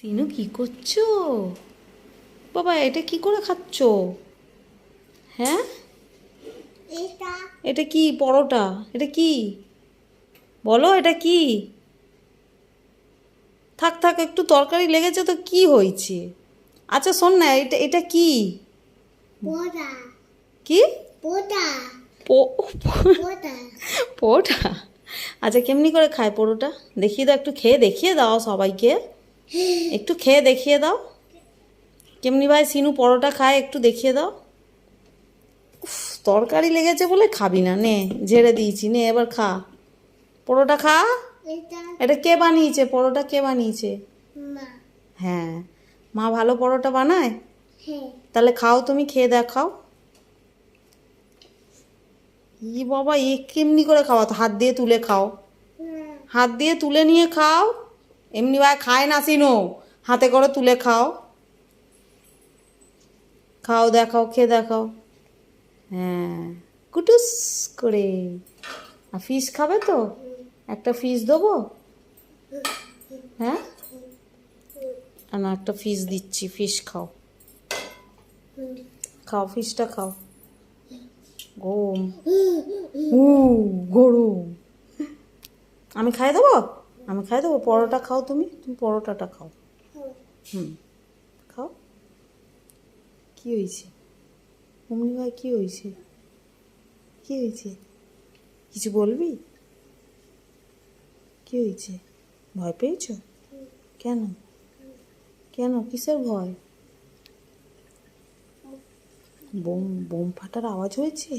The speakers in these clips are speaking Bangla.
সিনু কি করছো? বাবা এটা কি করে খাচ্ছ? হ্যাঁ, এটা এটা কি পরোটা? এটা কি বলো, এটা কি? থাক থাক, একটু তরকারি লেগেছে তো কি হয়েছে? আচ্ছা শোন না, এটা এটা কি? পোটা কি পোটা পো- পোটা পরোটা? আচ্ছা কেমনি করে খায় পরোটা? দেখিয়ে দাও, একটু খেয়ে দেখিয়ে দাও সবাইকে। একটু খেয়ে দেখিয়ে দাও কেমনি ভাই সিনু পরোটা খায়, একটু দেখিয়ে দাও। উফ, তরকারি লেগেছে বলে খাবি না, নে ঝেড়ে দিয়েছি, নে এবার খা পরোটা খা। এটা এটা কে বানিয়েছে? পরোটা কে বানিয়েছে? মা হ্যাঁ, মা ভালো পরোটা বানায়। হ্যাঁ তাহলে খাও, তুমি খেয়ে দেখাও। ই বাবা, এ কেমনি করে খাওয়া? তো হাত দিয়ে তুলে খাও, হাত দিয়ে তুলে নিয়ে খাও। এমনি ভাই খায় না সিনো, হাতে করে তুলে খাও। খাও, দেখাও, খেয়ে দেখাও। হ্যাঁ, কুটুস করে। আর ফিশ খাবে তো? একটা ফিশ দেবো? হ্যাঁ, না একটা ফিশ দিচ্ছি, ফিশ খাও। খাও, ফিশটা খাও। গরম, উ গরম। আমি খাই দেবো, আমি খাই দেবো। পরোটা খাও, তুমি তুমি পরোটাটা খাও। হুম, খাও। কি হয়েছে অমনি ভাই, কি হয়েছে? কি হয়েছে? কিছু বলবি? কি হয়েছে? ভয় পেয়েছো? কেন? কেন, কিসের ভয়? বোম বোম ফাটার আওয়াজ হয়েছে?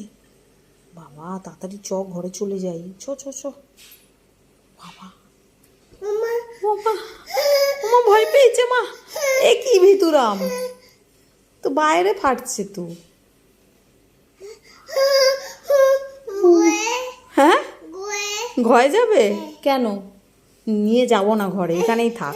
বাবা তাড়াতাড়ি চ, ঘরে চলে যাই, চ চ চ। বাবা, মামা বাবা, মা ভয় পেয়েছে মা। এ কি ভিতুরাম, তো বাইরে ফাটছে তো। গোয়ে হ্যাঁ, গোয়ে ঘরে যাবে? কেন? নিয়ে যাব না ঘরে, এখানেই থাক।